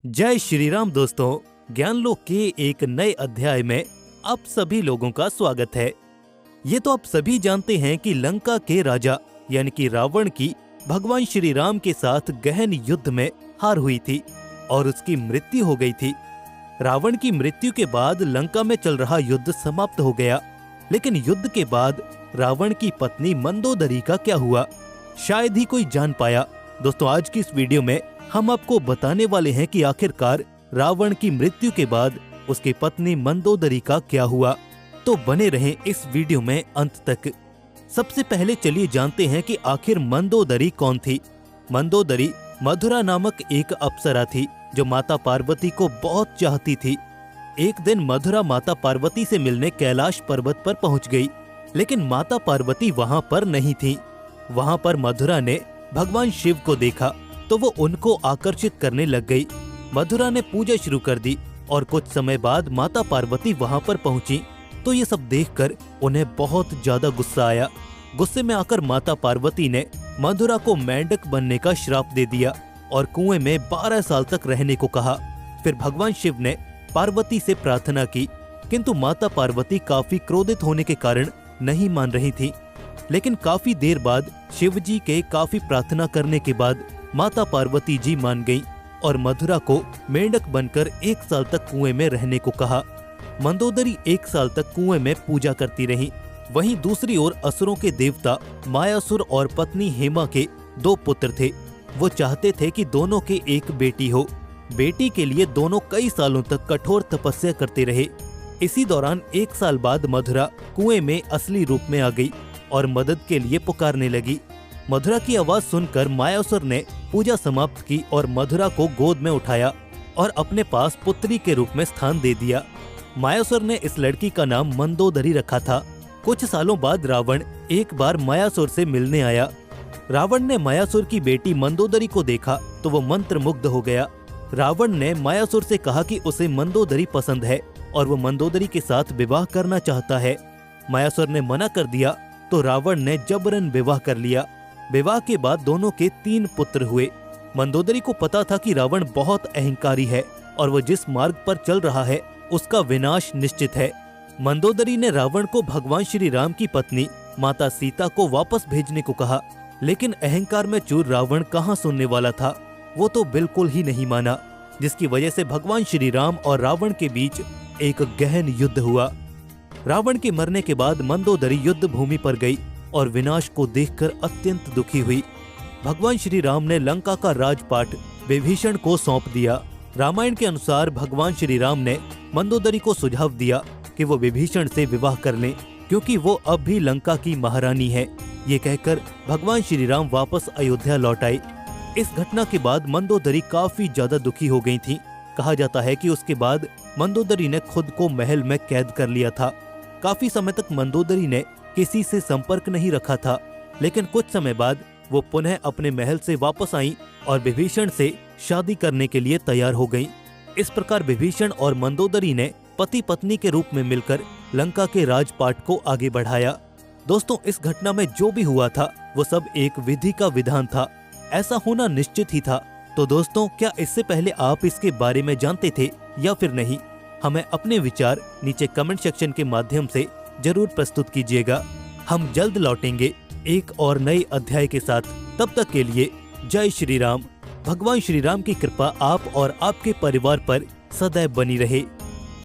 जय श्री राम दोस्तों, ज्ञानलोक के एक नए अध्याय में आप सभी लोगों का स्वागत है। ये तो आप सभी जानते हैं कि लंका के राजा यानी कि रावण की भगवान श्री राम के साथ गहन युद्ध में हार हुई थी और उसकी मृत्यु हो गई थी। रावण की मृत्यु के बाद लंका में चल रहा युद्ध समाप्त हो गया, लेकिन युद्ध के बाद रावण की पत्नी मंदोदरी का क्या हुआ, शायद ही कोई जान पाया। दोस्तों, आज की इस वीडियो में हम आपको बताने वाले हैं कि आखिरकार रावण की मृत्यु के बाद उसकी पत्नी मंदोदरी का क्या हुआ। तो बने रहें इस वीडियो में अंत तक। सबसे पहले चलिए जानते हैं कि आखिर मंदोदरी कौन थी। मंदोदरी मधुरा नामक एक अप्सरा थी जो माता पार्वती को बहुत चाहती थी। एक दिन मधुरा माता पार्वती से मिलने कैलाश पर्वत पर पहुंच गई, लेकिन माता पार्वती वहां पर नहीं थी। वहां पर मधुरा ने भगवान शिव को देखा तो वो उनको आकर्षित करने लग गई। मधुरा ने पूजा शुरू कर दी और कुछ समय बाद माता पार्वती वहां पर पहुंची तो ये सब देखकर उन्हें बहुत ज्यादा गुस्सा आया। गुस्से में आकर माता पार्वती ने मधुरा को मेंढक बनने का श्राप दे दिया और कुएं में 12 साल तक रहने को कहा। फिर भगवान शिव ने पार्वती से प्रार्थना की, किंतु माता पार्वती काफी क्रोधित होने के कारण नहीं मान रही थी। लेकिन काफी देर बाद शिव जी के काफी प्रार्थना करने के बाद माता पार्वती जी मान गईं और मधुरा को मेंढक बनकर 1 साल तक कुएं में रहने को कहा। मंदोदरी 1 साल तक कुएं में पूजा करती रही। वहीं दूसरी ओर असुरों के देवता मायासुर और पत्नी हेमा के 2 पुत्र थे। वो चाहते थे कि दोनों के एक बेटी हो। बेटी के लिए दोनों कई सालों तक कठोर तपस्या करते रहे। इसी दौरान 1 साल बाद मधुरा कुएं में असली रूप में आ गई और मदद के लिए पुकारने लगी। मधुरा की आवाज सुनकर मायासुर ने पूजा समाप्त की और मधुरा को गोद में उठाया और अपने पास पुत्री के रूप में स्थान दे दिया। मायासुर ने इस लड़की का नाम मंदोदरी रखा था। कुछ सालों बाद रावण एक बार मायासुर से मिलने आया। रावण ने मायासुर की बेटी मंदोदरी को देखा तो वो मंत्रमुग्ध हो गया। रावण ने मायासुर से कहा कि उसे मंदोदरी पसंद है और वो मंदोदरी के साथ विवाह करना चाहता है। मायासुर ने मना कर दिया तो रावण ने जबरन विवाह कर लिया। विवाह के बाद दोनों के 3 पुत्र हुए। मंदोदरी को पता था कि रावण बहुत अहंकारी है और वो जिस मार्ग पर चल रहा है उसका विनाश निश्चित है। मंदोदरी ने रावण को भगवान श्री राम की पत्नी माता सीता को वापस भेजने को कहा, लेकिन अहंकार में चूर रावण कहाँ सुनने वाला था। वो तो बिल्कुल ही नहीं माना, जिसकी वजह से भगवान श्री राम और रावण के बीच एक गहन युद्ध हुआ। रावण के मरने के बाद मंदोदरी युद्ध भूमि पर गई और विनाश को देखकर अत्यंत दुखी हुई। भगवान श्री राम ने लंका का राजपाट विभीषण को सौंप दिया। रामायण के अनुसार भगवान श्री राम ने मंदोदरी को सुझाव दिया कि वो विभीषण से विवाह कर लें, क्योंकि वो अब भी लंका की महारानी है। ये कहकर भगवान श्री राम वापस अयोध्या लौट आए। इस घटना के बाद मंदोदरी काफी ज्यादा दुखी हो गई थी। कहा जाता है कि उसके बाद मंदोदरी ने खुद को महल में कैद कर लिया था। काफी समय तक मंदोदरी ने किसी से संपर्क नहीं रखा था, लेकिन कुछ समय बाद वो पुनः अपने महल से वापस आई और विभीषण से शादी करने के लिए तैयार हो गई। इस प्रकार विभीषण और मंदोदरी ने पति पत्नी के रूप में मिलकर लंका के राजपाट को आगे बढ़ाया। दोस्तों, इस घटना में जो भी हुआ था वो सब एक विधि का विधान था। ऐसा होना निश्चित ही था। तो दोस्तों, क्या इससे पहले आप इसके बारे में जानते थे या फिर नहीं? हमें अपने विचार नीचे कमेंट सेक्शन के माध्यम से जरूर प्रस्तुत कीजिएगा। हम जल्द लौटेंगे एक और नए अध्याय के साथ। तब तक के लिए जय श्री राम। भगवान श्री राम की कृपा आप और आपके परिवार पर सदैव बनी रहे।